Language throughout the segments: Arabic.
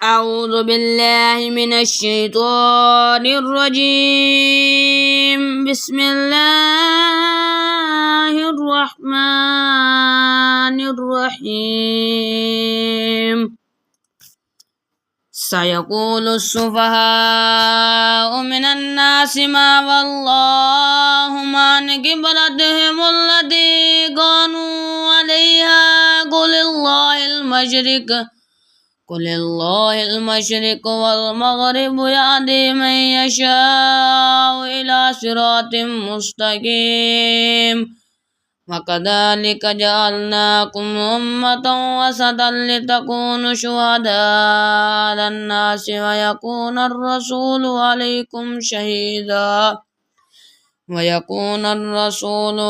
أعوذ بالله من الشيطان الرجيم. بسم الله الرحمن الرحيم. سيقول السفهاء من الناس ما ولاهم عن قبلتهم التي كانوا عليها قل الله المشرق والمغرب يهدي من يشاء إلى صراط مستقيم. وكذلك جعلناكم أمة وسطا لتكونوا شهداء على الناس ويكون الرسول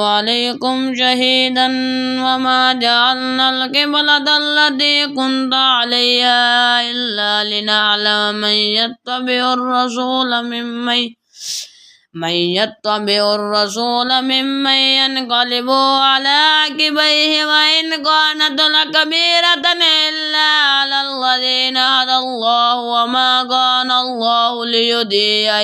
عليكم شهيدا وما جعلنا القبلة التي كنت عليها إلا لنعلم من يتبع الرسول ممن ينقلب على عقبيه وإن كانت لكبيرة إلا على الذين هدى الله وما كان الله ليضيع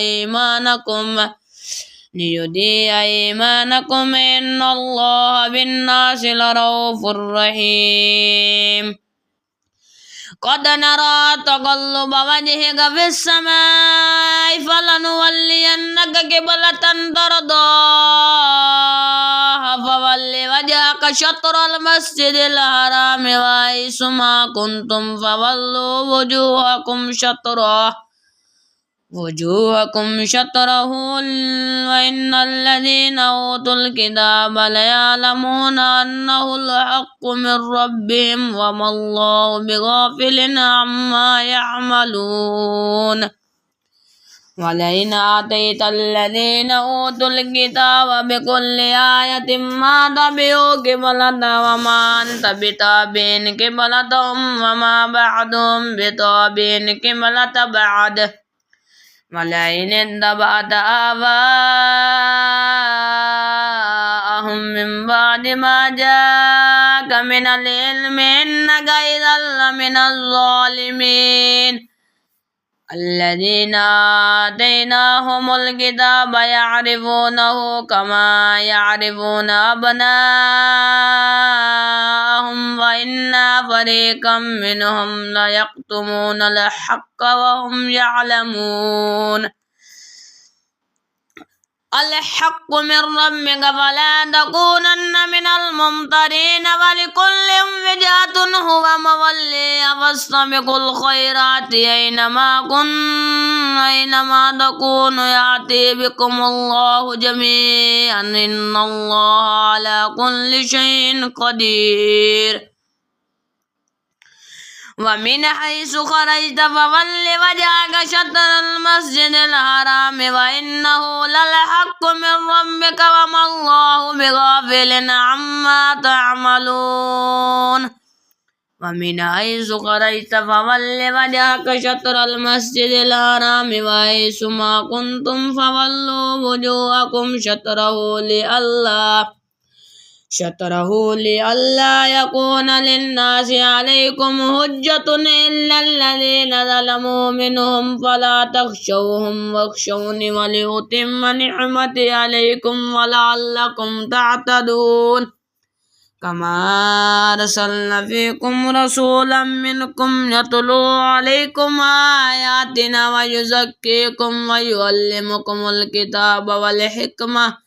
إيمانكم إن الله بالناس لرؤوف رحيم. قد نرى تقلب وجهك في السماء فلنولينك قبلة ترضاها فول وجهك شطر المسجد الحرام وحيث ما كنتم فولوا وجوهكم شطره وإن الذين أوتوا الكتاب ليعلمون أنه الحق من ربهم وما الله بغافل عما يعملون. ولئن آتيت الذين أوتوا الكتاب بكل آية ما تبعوا قبلتك وما أنت بتابع قبلتهم وما بعضهم بتابع قبلة بعض. ولئن اتبعت آباءهم من بعد ما جاءك من العلم إنك إذا لمن الظالمين. الذين آتيناهم الكتاب يعرفونه كما يعرفون أبناءهم وإن فريقا منهم ليكتمون الحق وهم يعلمون. الحق من ربك فلا تكونن من الممترين ولكل وجهة هو موليها فاستبقوا الخيرات أينما تكونوا يأتي بكم الله جميعا إن الله على كل شيء قدير. ومن حيث خرجت فول وجهك شطر المسجد الحرام وإنه للحق من ربك وما الله بغافل عما تعملون. ومن حيث خرجت فول وجهك شطر المسجد الحرام وحيث ما كنتم فولوا وجوهكم شطره لئلا يكون للناس عليكم حجة إلا الذين ظلموا منهم فلا تخشوهم واخشوني ولأتم نعمتي عليكم ولعلكم تعتدون. كما أرسلنا فيكم رسولا منكم يتلو عليكم آياتنا ويزكيكم ويعلمكم الكتاب والحكمة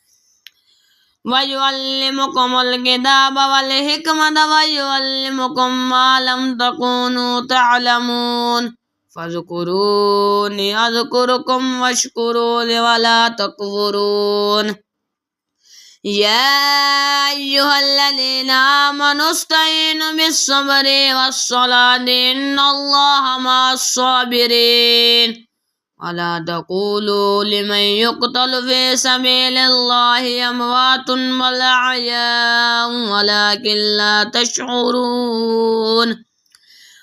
ويعلمكم ما لم تكونوا تعلمون. فاذكروني أذكركم واشكروا لي ولا تكفرون. يا أيها الذين آمنوا استعينوا بالصبر والصلاة إن الله مع الصابرين. ولا تقولوا لمن يقتل في سبيل الله أموات بل أحياء ولكن لا تشعرون.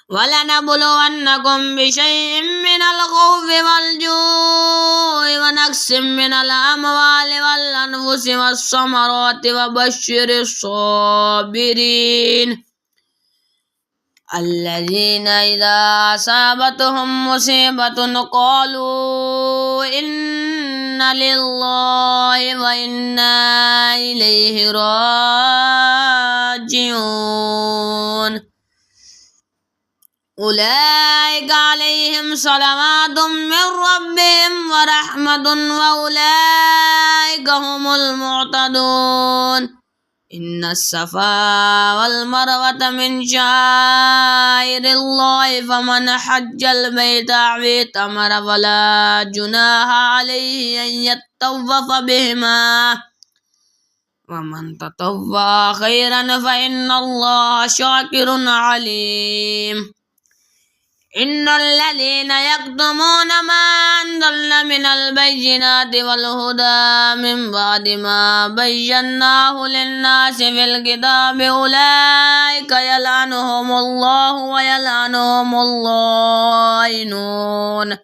ولنبلونكم بشيء من الخوف والجوع ونقص من الأموال والأنفس والثمرات وبشر الصابرين الذين إذا أصابتهم مصيبة قالوا إنا لله وإنا إليه راجعون أولئك عليهم صلوات من ربهم ورحمة وأولئك هم المعتدون إن الصفا والمروة من شعائر الله فمن حج البيت أو اعتمر فلا جناح عليه أن يطوف بهما ومن تطوع خيرا فإن الله شاكر عليم إن الذين يكتمون ما أنزلنا من البينات والهدى من بعد ما بيناه للناس في الكتاب أولئك يلعنهم الله ويلعنهم اللائنون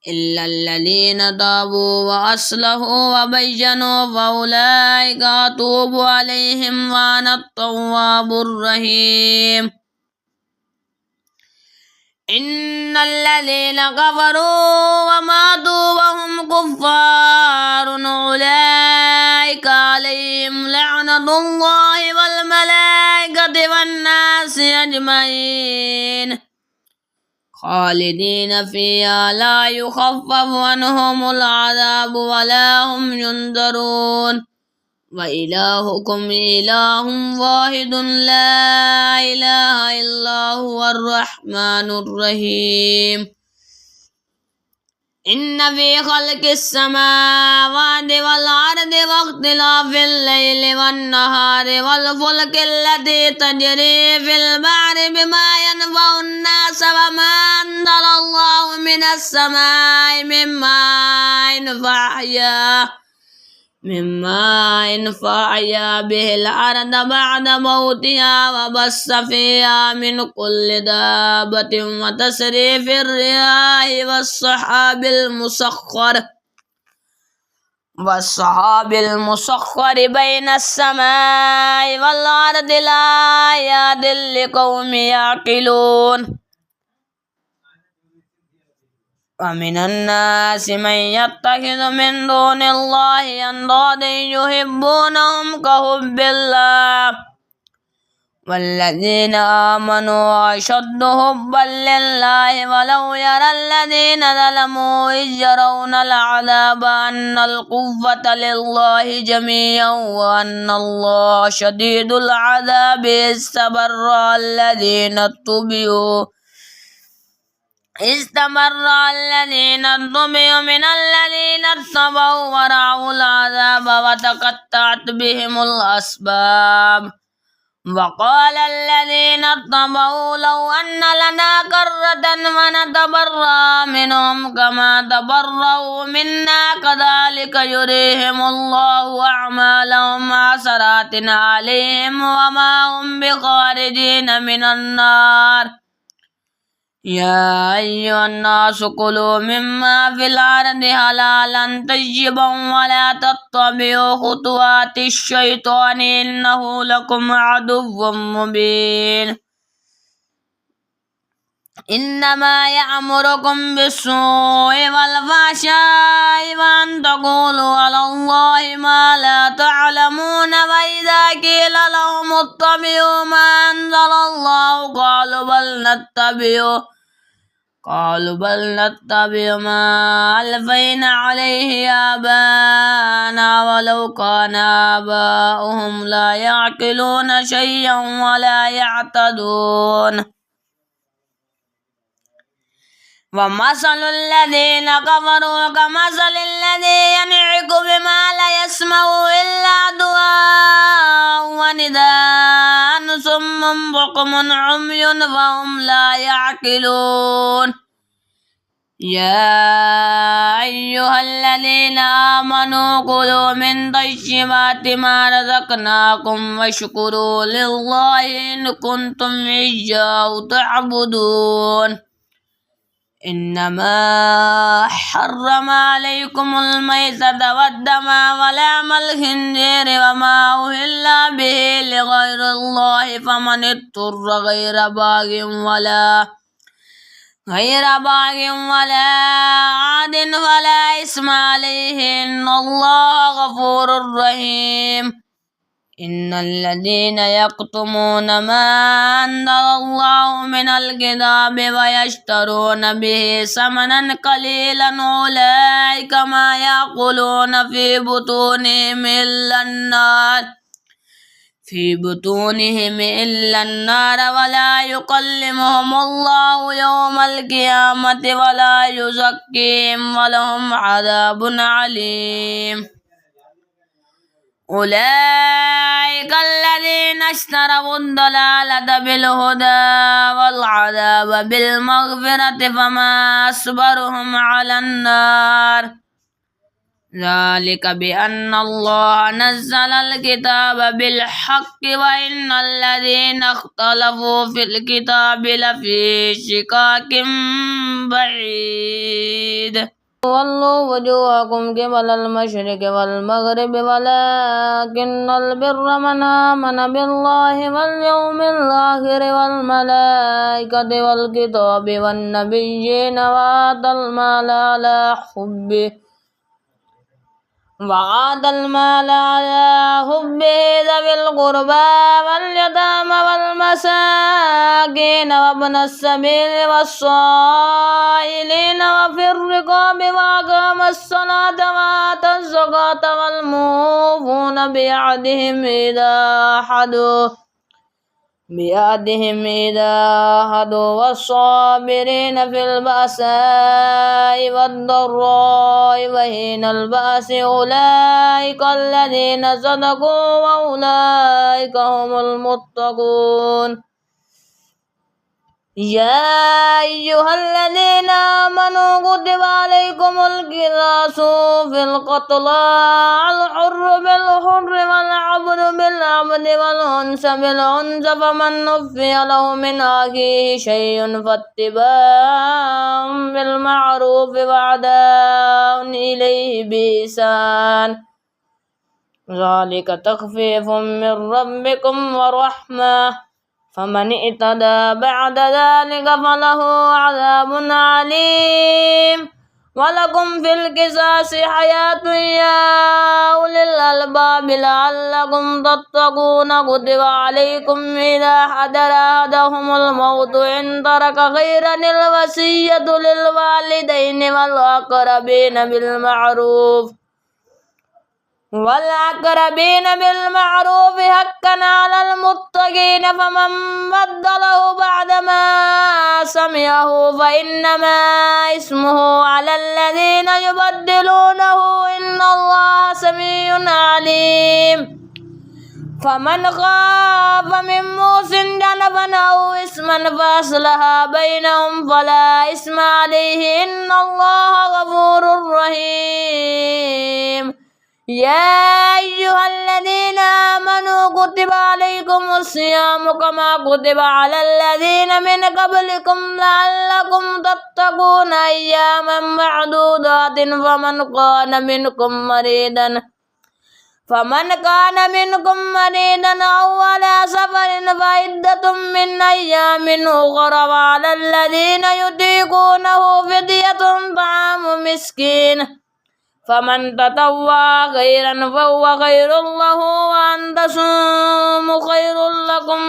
إلا الذين تابوا وأصلحوا وبينوا فأولئك أتوب عليهم وأنا التواب الرحيم إن الذين كفروا وماتوا وهم كفار أولئك عليهم لعنة الله والملائكة والناس أجمعين خالدين فيها لا يخفف عنهم العذاب ولا هم ينذرون وإلهكم إله واحد لا إله إلا هو الرحمن الرحيم إن في خلق السماوات والأرض واختلاف الليل والنهار والفلك التي تجري في البحر بما ينفع الناس وما أنزل الله من السماء مما فأحيا به الأرض بعد موتها وبث فيها من كل دابة وتصريف الرياح والسحاب المسخر بين السماء والأرض لآيات لقوم يعقلون ومن الناس من يتخذ من دون الله أندادا يحبونهم كحب الله والذين آمنوا أشد حبا لله ولو يرى الذين ظلموا إذ يرون العذاب أن القوة لله جميعا وأن الله شديد العذاب استبرأ الذين اتبعوا من الذين اتبعوا ورأوا العذاب وتقطعت بهم الأسباب وقال الذين اتبعوا لو أن لنا كرة فنتبرأ منهم كما تبرأوا منا كذلك يريهم الله أعمالهم حسرات عليهم وما هم بخارجين من النار يا أيها الناس كلوا مما في الأرض حلالا طيبا ولا تتبعوا خطوات الشيطان إنه لكم عدو مبين إنما يأمركم بالسوء والفحشاء وأن تقولوا على الله ما لا تعلمون وإذا قيل لهم اتبعوا ما أنزل الله قالوا بل نتبع ما ألفينا عليه آباءنا ولو كان آباؤهم لا يعقلون شيئا ولا يعتدون ومثل الذين كفروا كمثل الذي ينعق بما لا يسمع إلا دعاء ونداء صم بكم عمي فهم لا يعقلون يا أيها الذين آمنوا كلوا من طيبات ما رزقناكم واشكروا لله إن كنتم إياه تعبدون إنما حرم عليكم الميتة والدم ولحم الخنزير وما أهل به لغير الله فمن اضطر غير باغ ولا عاد فلا إثم عليه إن الله غفور رحيم إن الذين يكتمون ما أنزل الله من الكتاب ويشترون به ثمنا قليلا أولئك ما يأكلون في بطونهم إلا النار ولا يكلمهم الله يوم القيامة ولا يزكيهم ولهم عذاب عليم أولئك الذين اشتروا الضلالة بالهدى والعذاب بالمغفرة فما أصبرهم على النار ذلك بأن الله نزل الكتاب بالحق وإن الذين اختلفوا في الكتاب لفي شقاق بعيد ولوا وجوهكم قبل المشرق والمغرب ولكن البر من آمن بالله واليوم الآخر والملائكة والكتاب والنبيين وآتى المال على حبه ذوي القربى واليتامى والمساكين وابن السبيل والصائلين وفي الرقاب وأقام الصلاة وآتى الزكاة والموفون بعهدهم إذا عاهدوا والصابرين في البأساء والضراء وحين البأس أولئك الذين صدقوا وأولئك هم المتقون يا أيها الذين آمنوا كتب عليكم القصاص في القتلى الحر بالحر والعبد بالعبد والأنثى بالأنثى فمن عفي له من أخيه شيء فاتباع بالمعروف وأداء إليه بإحسان ذلك تخفيف من ربكم ورحمة فمن اعتدى بعد ذلك فله عذاب عليم ولكم في القصاص حياة يا أولي الألباب لعلكم تتقون كتب عليكم إذا حضر أحدهم الموت إن ترك خيرا الوصية للوالدين والأقربين بالمعروف حقا على المتقين فمن بدله بعدما سمعه فإنما اسمه على الذين يبدلونه إن الله سميع عليم فمن خاف من موص جنفا أو إثما فأصلح بينهم فلا إثم عليه إن الله غفور رحيم يا أيها الذين آمنوا كتب عليكم الصيام كما كتب على الذين من قبلكم لعلكم تتقون أياما معدودات فمن كان منكم مريضا أو على سفر فعدة من أيام أخرى وعلى الذين يطيقونه فدية طعام مسكين فمن تطوع خيرا فهو خير له وأن تصوموا خير لكم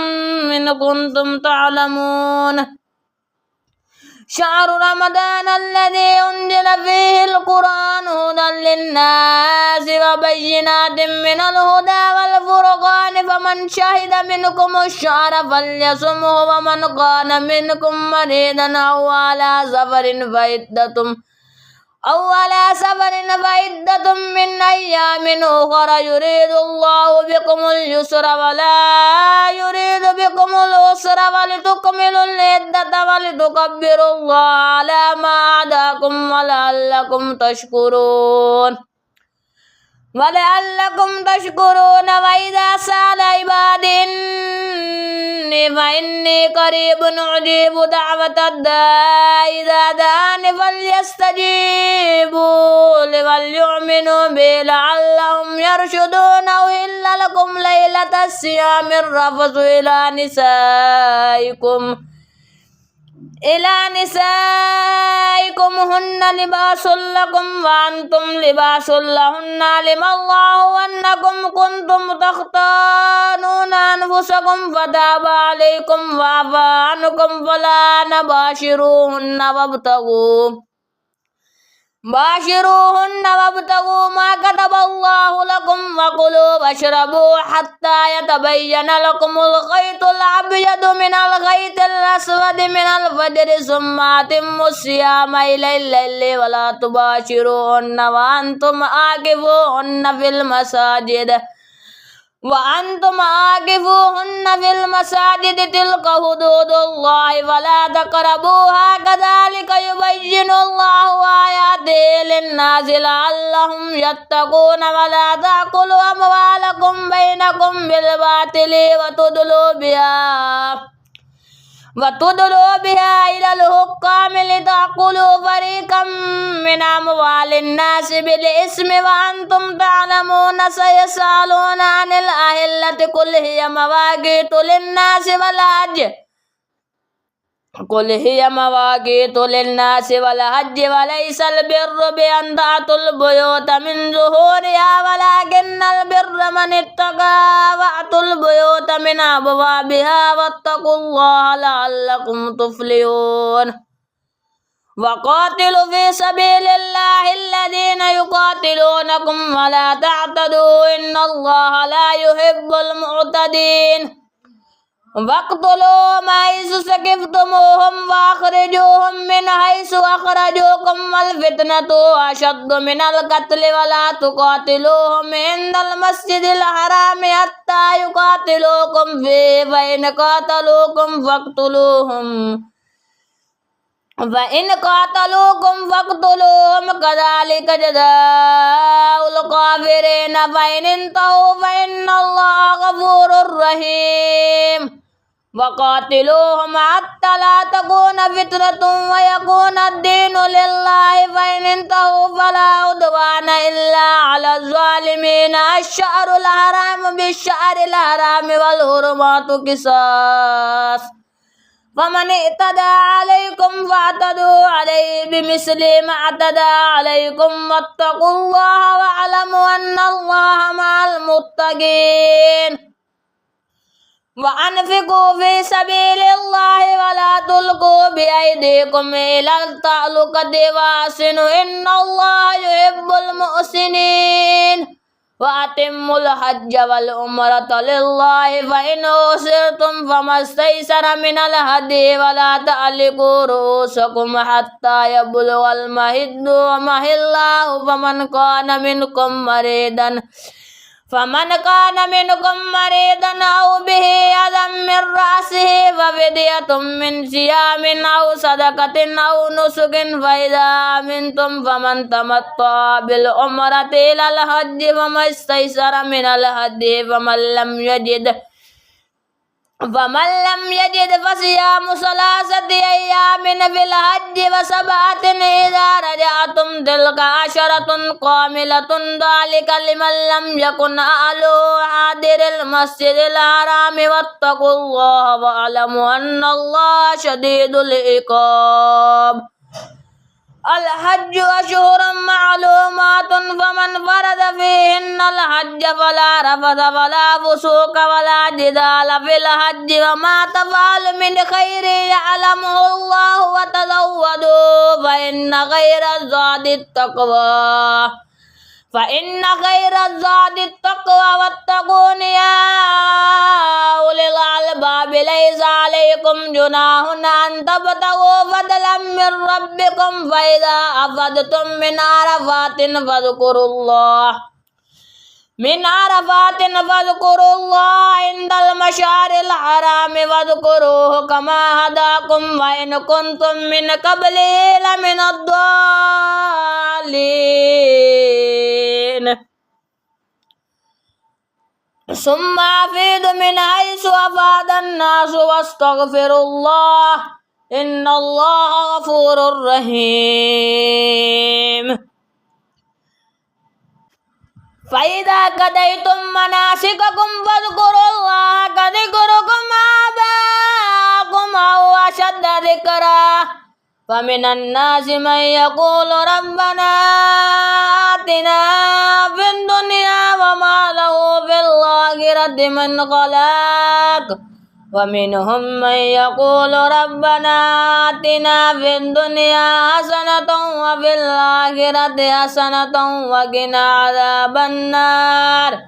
إن كنتم تعلمون شهر رمضان الذي أنزل فيه القرآن هدى للناس وبينات من الهدى والفرقان فمن شهد منكم الشهر فليصمه ومن كان منكم مريضا أو على سفر من أيام أخرى يريد الله بكم اليسر ولا يريد بكم العسر ولتكملوا العدة ولتكبروا الله على ما هداكم ولعلكم تشكرون ولعلكم تشكرون وإذا سأل عبادي إني فإني قريب أجيب دعوة الداع إذا دعاني فليستجيبوا لي وليؤمنوا بي لعلهم يرشدون. أحل لكم ليلة الصيام الرفث إلى نسائكم هن لباس لكم وأنتم لباس لهن. علم الله أنكم كنتم تختانون أنفسكم فتاب عليكم وعفى عنكم فلا باشروهن وابتغوا ما كتب الله لكم وكلوا واشربوا حتى يتبين لكم الخيط الأبيض من الخيط الأسود من الفجر ثم أتموا الصيام إلى الليل ولا تباشروهن وأنتم عاكفون في المساجد تلك حدود الله فلا تقربوها كذلك يبين الله آياته للناس لعلهم يتقون. ولا تأكلوا أموالكم بينكم بالباطل وتدلوا بها إلى الحكام لتأكلوا فريقا من أموال الناس بالإثم وأنتم تعلمون. سيسألون عن الأهلة قل هي مواقيت للناس والحج وليس البر بأن تأتوا البيوت من ظهورها ولكن البر من اتقى وأتوا البيوت من أبوابها واتقوا الله لعلكم تفلحون. وقاتلوا في سبيل الله الذين يقاتلونكم ولا تعتدوا إن الله لا يحب المعتدين. واقتلوهم حيث ثقفتموهم وأخرجوهم من حيث أخرجوكم والفتنة أشد من القتل ولا تقاتلوهم عند المسجد الحرام حتى يقاتلوكم فيه فإن قاتلوكم كذلك جزاء الكافرين. فإن انتهوا فإن الله غفور رحيم. وقاتلوهم حتى لا تكون فتنة ويكون الدين لله فإن انتهوا فلا عدوان إلا على الظالمين. الشهر الحرام بالشهر الحرام والحرمات قصاص فمن اعتدى عليكم فاعتدوا عليه بمثل ما اعتدى عليكم واتقوا الله واعلموا أن الله مع المتقين. وأنفقوا في سبيل الله ولا تلقوا بأيديكم إلى التهلكة وأحسنوا إن الله يحب المحسنين. وأتموا الحج والعمرة لله فإن أحصرتم فما استيسر من الهدي ولا تعلقوا رؤوسكم حتى يبلغ المحل ومحل الله فمن كان منكم مريضا أو به أذى من رأسه ففدية من صيام أو صدقة أو نسك فإذا أمنتم فمن تمتع بالعمرة إلى الحج فما استيسر من الهدي فمن لم يجد فصيام 3 أيام في الحج و7 إذا رجعتم تلك 10 كاملة ذلك لمن لم يكن أهله حاضر المسجد الحرام. واتقوا الله واعلموا أن الله شديد العقاب. الحج أشهر معلومات فمن فرض فيهن الحج فلا رفث ولا فسوق ولا جدال في الحج وما تفعل من خير يعلمه الله وتزودوا فإن خير الزاد التقوى واتقون يا أولي الألباب. ليس عليكم جناح أن تبتغوا فضلا من ربكم فإذا أفضتم من عرفات فاذكروا الله عند المشعر الحرام واذكروه كما هداكم وإن كنتم من قبله لمن الضالين. ثم أفيضوا من حيث أفاض الناس واستغفروا الله إن الله غفور رحيم فإذا قضيتم مناسككم فاذكروا الله كذكركم آباءكم أو أشد ذكرا فمن الناس من يقول ربنا آتنا في الدنيا وما له في الآخرة من خلاق ومنهم من يقول ربنا آتنا في الدنيا حسنة وفي الآخرة حسنة وقنا عذاب النار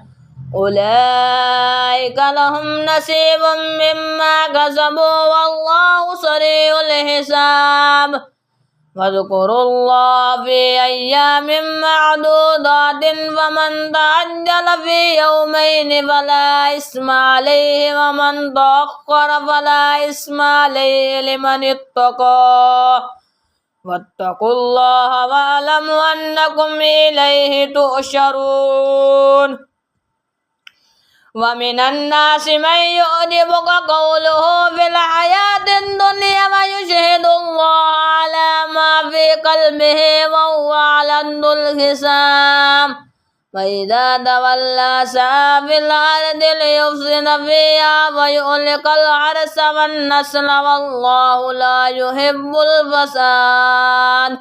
أولئك لهم نصيب مما كسبوا والله سريع الحساب واذكروا الله في أيام معدودات فمن تعجل في يومين فلا إثم عليه ومن تأخر فلا إثم عليه لمن اتقى واتقوا الله واعلموا أنكم إليه تحشرون ومن الناس من يعجبك قوله في الحياة الدنيا ويشهد الله على ما في قلبه وهو على الحساب وإذا تولى سعى في الأرض ليفسد فيها ويهلك الحرث والنسل والله لا يحب الفساد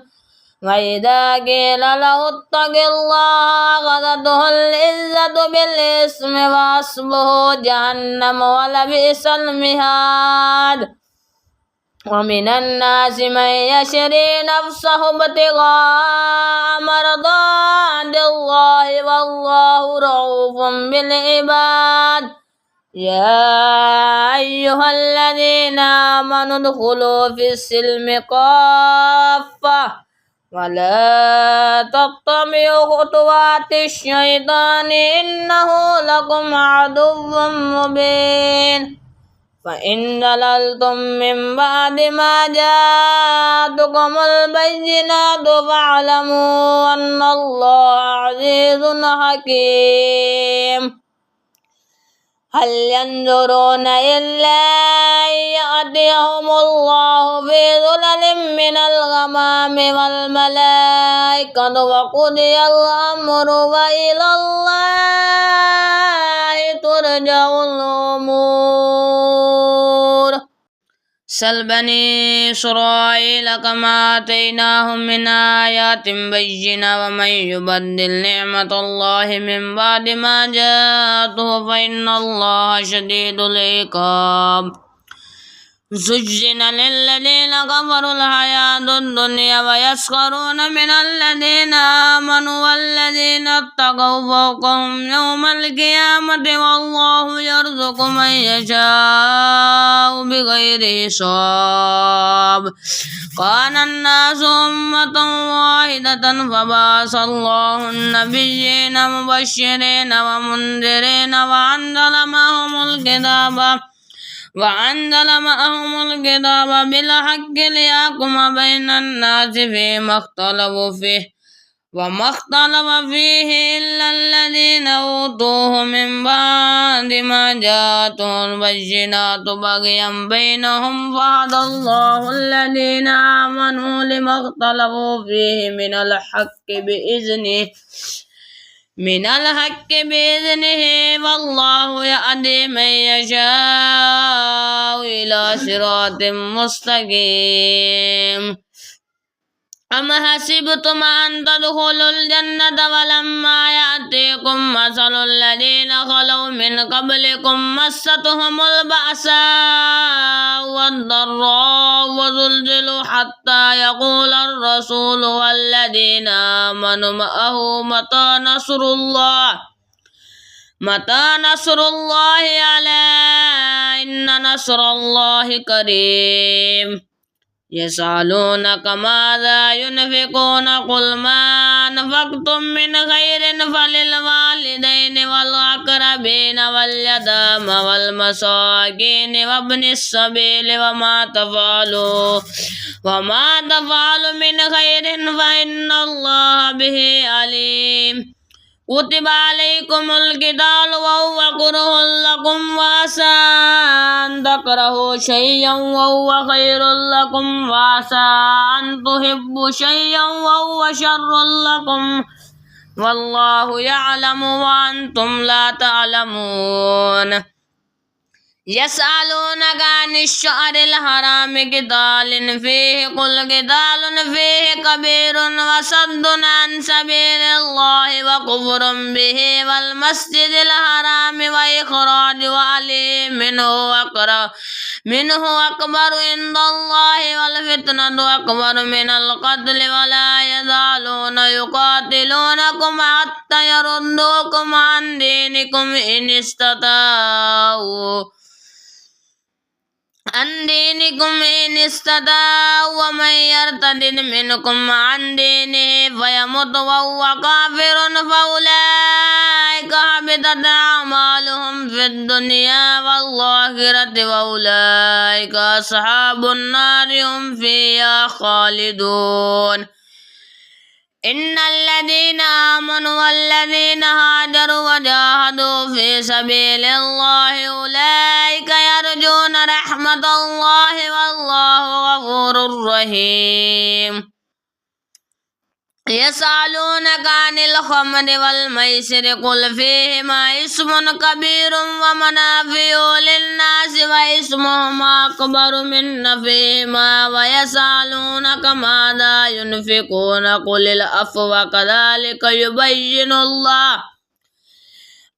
وإذا قيل له اتق الله أخذته العزة بالإثم وحسبه جهنم ولبئس المهاد ومن الناس من يشري نفسه ابتغاء مرضات الله والله رؤوف بالعباد يا أيها الذين آمنوا ادخلوا في السلم كافة ولا تتبعوا خطوات الشيطان إنه لكم عدو مبين فإن ضللتم من بعد ما جاءتكم البينات فاعلموا أن الله عزيز حكيم هل ينظرون إلا أن يأتيهم الله في ظلل من الغمام والملائكة وقضي الأمر وإلى الله ترجع الأمور سل بني إسرائيل كما آتيناهم من آيات بينة ومن يبدل نعمة الله من بعد ما جاءته فإن الله شديد العقاب زين للذين كفروا الحياة الدنيا ويسخرون من الذين آمنوا والذين اتقوا فوقهم يوم القيامة والله يرزق من يشاء بغير حساب كان الناس أمة واحدة فبعث الله النبيين مبشرين ومنذرين وأنزل معهم الكتاب بالحق ليحكم بين الناس فيما اختلفوا فيه وما اختلف فيه إلا الذين أوتوه من بعد ما جاءتهم البينات بغيا بينهم فهدى الله الذين آمنوا لما اختلفوا فيه من الحق بإذنه والله يهدي من يشاء إلى صراط مستقيم أم حسبتم أن تدخلوا الجنة ولما يأتيكم مثل الذين خلوا من قبلكم مستهم البأساء والضراء وزلزلوا حتى يقول الرسول والذين آمنوا معه متى نصر الله ألا إن نصر الله قريب يسألونك ماذا ينفقون قل ما أنفقتم من خير فللوالدين والأقربين واليتامى والمساكين وابن السبيل وما تفعلوا من خير فإن الله به عليم كتب عليكم القتال وهو كره لكم وعسى أن تكرهوا شيئا وهو خير لكم وعسى أن تحبوا شيئا وهو شر لكم والله يعلم وأنتم لا تعلمون يسألونك عن الشهر الحرام قتال فيه قل قتال فيه كبير وصد عن سبيل الله وكفر به والمسجد الحرام وإخراج أهله منه أكبر عند الله والفتنة أكبر من القتل ولا يزالون يقاتلونكم حتى يردوكم عن دينكم إن استطاعوا ومن يرتد منكم عن دينه فيمت وهو كافر فأولئك حبطت أعمالهم في الدنيا والآخرة وأولئك أصحاب النار هم فيها خالدون إن الذين آمنوا والذين هاجروا وجاهدوا في سبيل الله أولئك يرجون رحمة الله والله غفور رحيم يسألونك عن الخمر والميسر قل فيهما اسم كبير ومنافع للناس واسمهما أكبر من نفعهما ويسألونك ماذا ينفقون قل العفو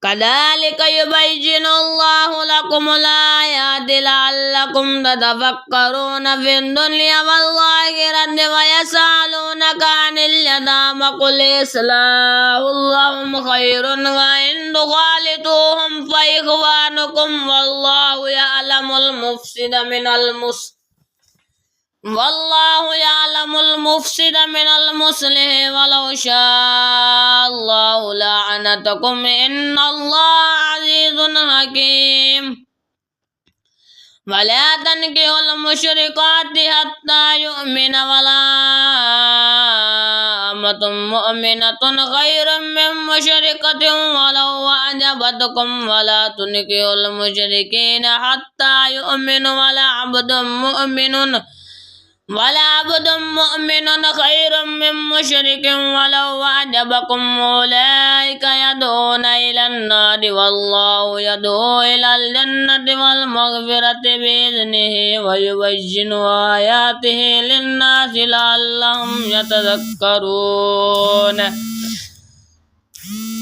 كذلك يبين الله لكم الآيات لعلكم تتفكرون في الدنيا والآخرة ويسألونك عن اليتامى قل إصلاح لهم خير وإن تخالطوهم فإخوانكم والله يعلم المفسد من المصلح ولو شاء الله لعنتكم إن الله عزيز حكيم ولا تنكحوا المشركات حتى يؤمن ولا أمة مؤمنة خير من مشركة ولو أعجبتكم ولا تنكحوا المشركين حتى يؤمنوا ولا عبد مؤمن خير من مشرك ولو أعجبكم أولئك يدعون إلى النار والله يدعو إلى الجنة والمغفرة بإذنه ويبين آياته للناس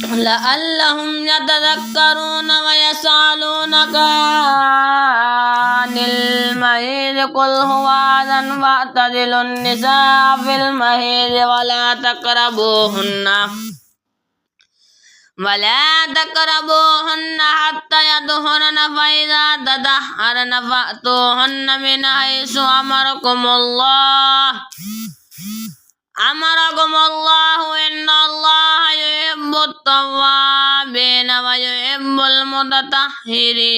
لعلهم يتذكرون ويسألونك عن المحيض قل هو أذى فاعتزلوا النساء في المحيض ولا تقربوهن حتى يطهرن فإذا تطهرن فأتوهن من حيث أمركم الله إن الله يحب التوابين ويحب المتطهرين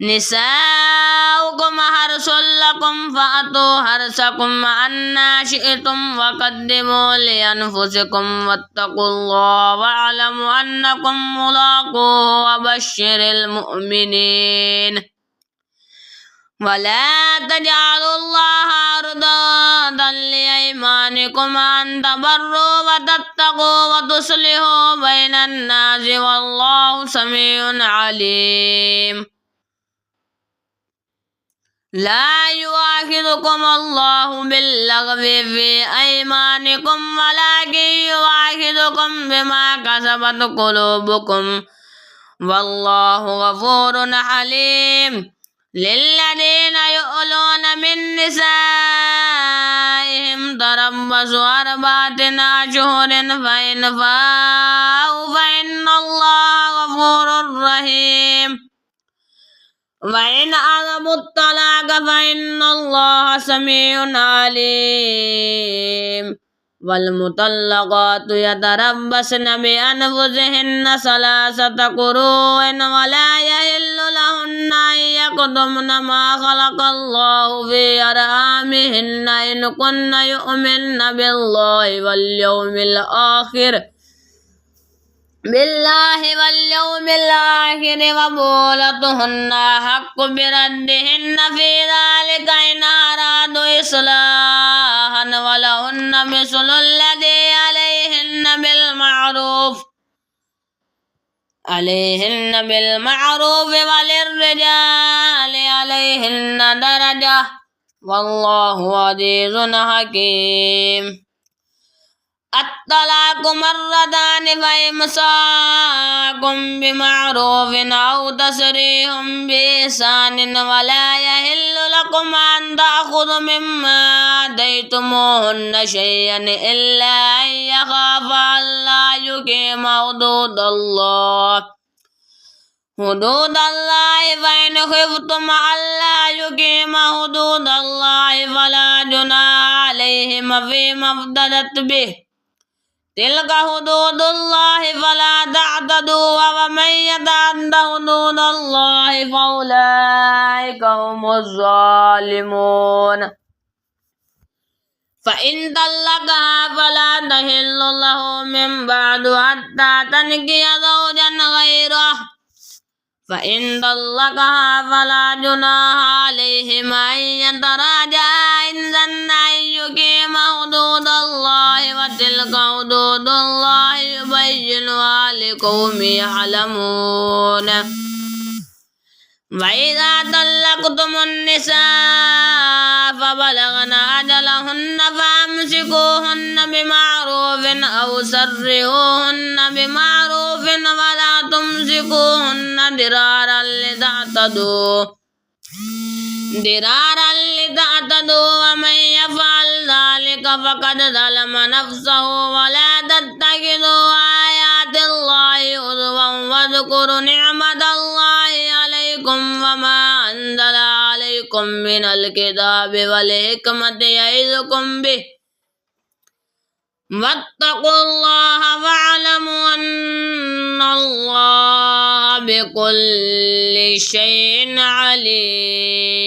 نساؤكم حرث لكم فأتوا حرثكم أنى شئتم وقدموا لأنفسكم واتقوا الله واعلموا أنكم ملاقوه وبشر المؤمنين ولا تجعلوا الله عرضة لأيمانكم أن تبروا وتتقوا وتصلحوا بين الناس والله سميع عليم لا يؤاخذكم الله باللغو في أيمانكم ولكن يؤاخذكم بما كسبت قلوبكم والله غفور حليم للذين يؤلون من نسائهم تربص 4 أشهر فإن فاءوا فإن الله غفور رحيم وإن عزموا الطلاق فإن الله سميع عليم والمطلقات يتربصن بأنفسهن ثلاثة قروء ولا يحل لهن أن يكتمن ما خلق الله في أرحامهن إن كن يؤمن بالله واليوم الآخر وبولتهن حق بردهن في ذلك إن أرادوا إصلاحا ولهن مثل الذي عليهن بالمعروف وللرجال عليهن درجة والله عزيز حكيم. الطلاق مرتان فإمساك بمعروف أو تسريح بإحسان ولا يحل لكم أن تأخذوا مما آتيتموهن شيئا إلا أن يخافا ألا يقيما حدود الله فإن خفتم ألا يقيما حدود الله فلا جناح عليهما فيما افتدت به تلك حدود الله فلا تعتدوها ومن يتعد حدود الله فأولئك هم الظالمون. فإن طلقها فلا تحل له من بعد حتى تنكح زوجا غيره فإن طلقها فلا جناح عليهما أن يتراجعا إن ظنا أن يقيما حدود الله وتلك حدود الله يبينها لقوم يعلمون. وإذا طلقتم النساء فبلغن أجلهن فأمسكوهن بمعروف أو سرحوهن بمعروف ولا تمسكوهن ضرارا لتعتدوا ومن يفعل ذلك فقد ظلم نفسه ولا تتخذوا آيات الله هزوا واذكروا نعمة الله عليكم وما أنزل عليكم من الكتاب والحكمة يعظكم به واتقوا الله واعلموا أن الله بكل شيء عليم.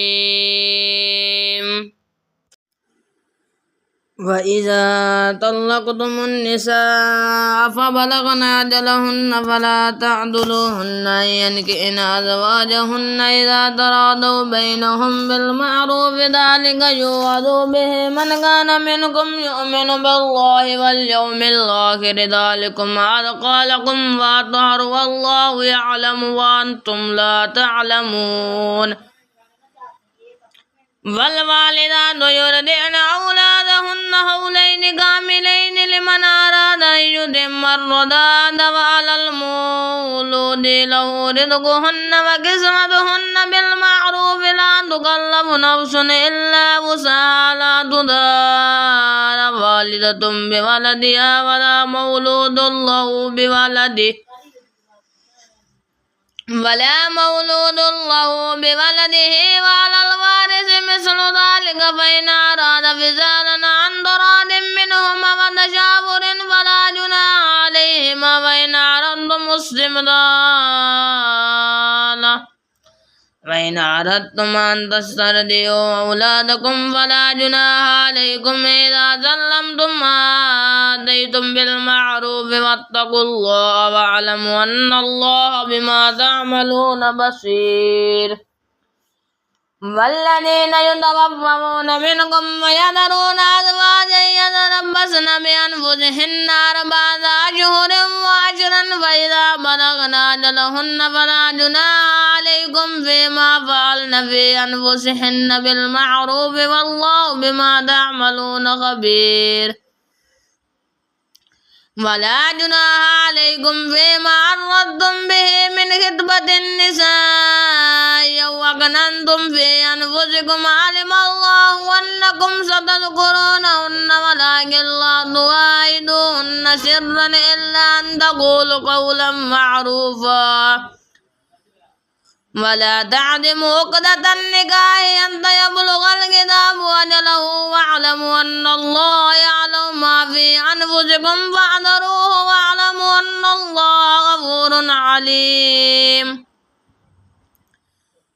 وإذا طلقتم النساء فبلغن أجلهن فلا تعضلوهن أن ينكحن أزواجهن إذا تراضوا بينهم بالمعروف ذلك يوعظ به من كان منكم يؤمن بالله واليوم الآخر ذلكم أزكى لكم وأطهر والله يعلم وأنتم لا تعلمون. والوالدات يرضعن أولادهن حولين كاملين لمن أراد أن يتم الرضاعة وعلى المولود له رزقهن وكسوتهن بالمعروف لا تكلف نفس إلا وسعها لا تضار والدة بولدها ولا مولود له بولده وعلى الوارث مثل ذلك فإن أراد فصالا عن تراض منهما وتشاور فلا جناح عليهما وإن أردتم أن تسترضعوا أولادكم فلا جناح عليكم إذا سلمتم ما آتيتم بالمعروف واتقوا الله واعلموا أن الله بما تعملون بصير. والذين يتوفون منكم ويذرون أزواجا يتربصن بأنفسهن 4 أشهر وعشرا فإذا بلغن أجلهن فلا جناح عليكم فيما فعلن في أنفسهن بالمعروف والله بما تعملون خبير. ولا جناح عليكم فيما عرضتم به من خطبة النساء وأكننتم في أنفسكم علم الله أنكم ستذكرونهن ولكن لا تواعدوهن سرا إلا أن تقولوا قولا معروفا ولا تعزموا عقدة النكاح حتى يبلغ الكتاب أجله واعلموا أن الله يعلم ما في أنفسكم فاحذروه واعلموا أن الله غفور عليم.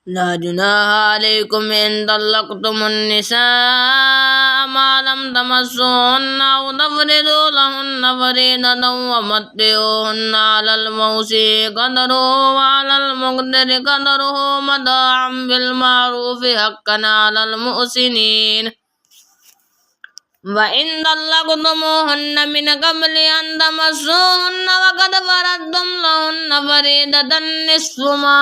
لا جناح عليكم إن طلقتم النساء ما لم تمسوهن أو تفرضوا لهن فريضة ومتعوهن على الموسع قدره وعلى المقتر قدره متاعا بالمعروف حقا على المحسنين. وإن طلقتموهن من قبل أن تمسوهن وقد فرضتم لهن فريضة نصف ما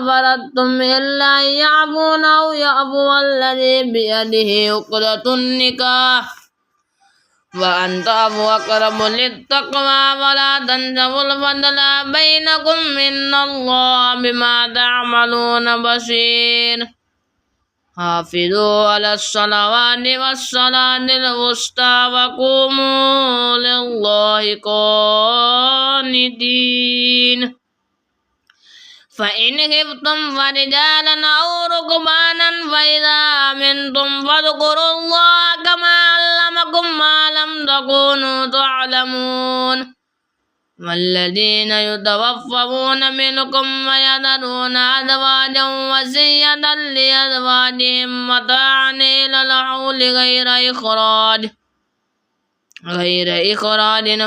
فرضتم إلا أن يعفون أو يعفو الذي بيده عقدة النكاح وأن تعفوا أقرب للتقوى ولا تنسوا الفضل بينكم إن الله بما تعملون بصير. حافظوا على الصلوات والصلاة الوسطى وقوموا لله قانتين. فإن خفتم فرجالا أو ركبانا فإذا أمنتم فاذكروا الله كما علمكم ما لم تكونوا تعلمون. والذين يتوفون منكم ويذرون أزواجا وصية لأزواجهم متاعا إلى الحول غير إخراج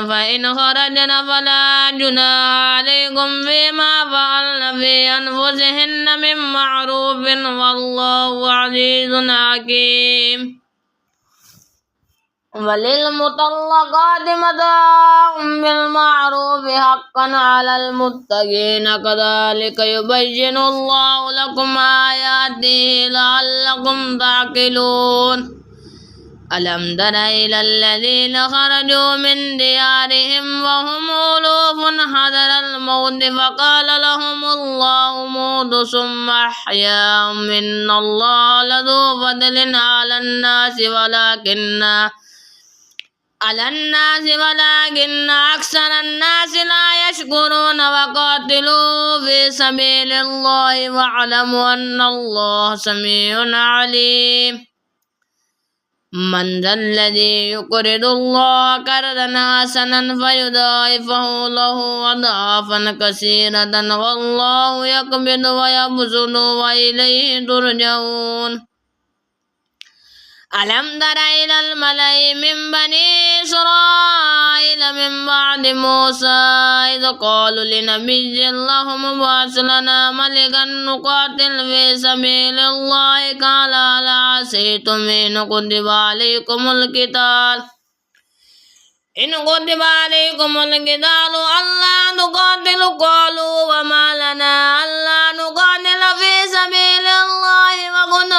فإن خرجن فلا جناح عليكم فيما فعلن في أنفسهن من معروف والله عزيز حكيم. وللمطلقات متاع بالمعروف حقا على المتقين كذلك يبين الله لكم آياته لعلكم تعقلون. ألم تر إلى الذين خرجوا من ديارهم وهم ألوف حذر الموت فقال لهم الله موتوا ثم أحياهم إن الله لذو فضل على الناس ولكن أكثر الناس لا يشكرون. وقاتلوا في سبيل الله واعلموا أن الله سميع عليم. من ذا الذي يقرض الله قرضا حسنا فيضاعفه له أضعافا كثيرة والله يقبض ويبسط وإليه ترجعون. ألم تر إلى الملأ من بني إسرائيل من بعد موسى إذ قالوا لنبي لهم ابعث لنا ملكا نقاتل في سبيل الله قال هل عسيتم إن كتب عليكم القتال ألا نقاتل قالوا وما لنا ألا نقاتل في سبيل الله وقد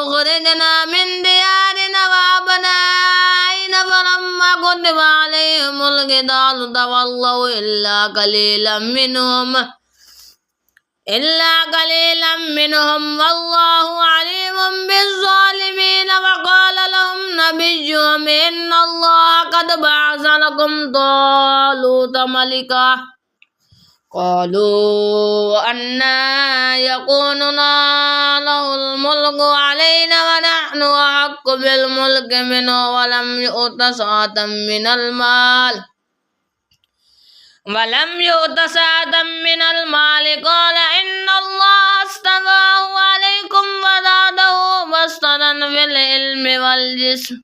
أخرجنا من ديارنا وأبنائنا فلما كتب عليهم القتال تولوا إلا قليلا منهم والله عليم بالظالمين. وقال لهم نبيهم إن الله قد بعث لكم طالوت ملكا قالوا أنى يكون له الملك علينا ونحن أحق بالملك منه ولم يؤت سعة من المال قال إن الله اصطفاه عليكم وزاده بسطة في العلم والجسم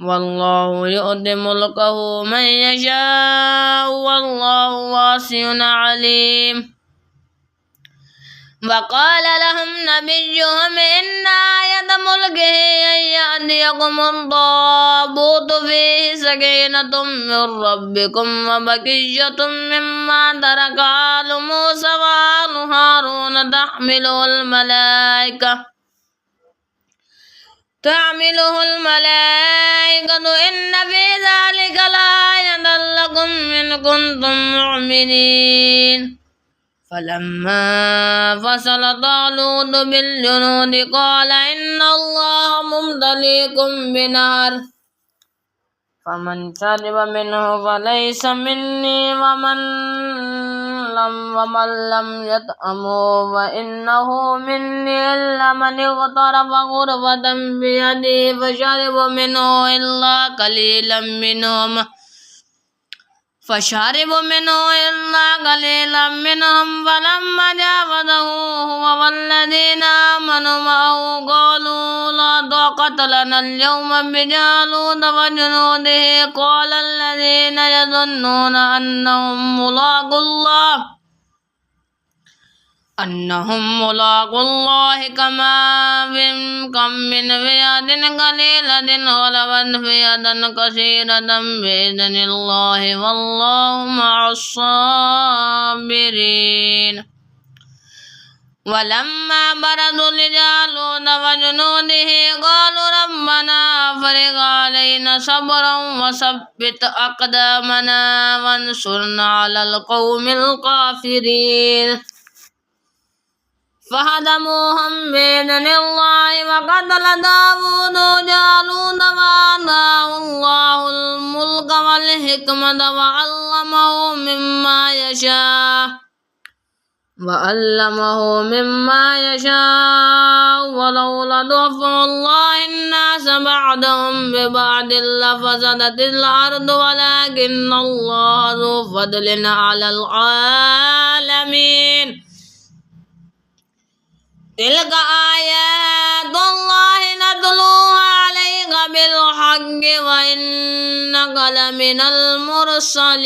والله يؤتي ملكه من يشاء والله واسع عليم. وقال لهم نبيهم إن آية ملكه أن يأتيكم التابوت فيه سكينة من ربكم وبقية مما ترك آل موسى وآل هارون تعمله الملائكة إن في ذلك لآية لكم إن كنتم مؤمنين. فلما فصل طالوت بالجنود قال إن الله مبتليكم بنهر فمن شرب منه فليس مني ومن لم يطعمه فإنه مني إلا من اغترف غرفة بيده فشرب منه إلا قليلا منهم فلما جاوزه هو والذين آمنوا معه قالوا لا طاقة لنا اليوم بجالوت وجنوده قال الذين يظنون أنهم ملاقو الله كم من فئة قليلة غلبت فئة كثيرة بإذن الله والله مع الصابرين ولما برزوا لجالوت وجنوده قالوا ربنا أفرغ علينا صبرا وثبت أقدامنا وانصرنا على القوم الكافرين فهزموهم بإذن الله وقتل داود جالوت وآتاه الله الملك والحكمة وعلمه مما يشاء ولولا دفع الله الناس بعضهم ببعض لفسدت الأرض ولكن الله ذو فضل على العالمين تلك آيات الله نتلوها عليك بالحق وإنك لمن المرسلين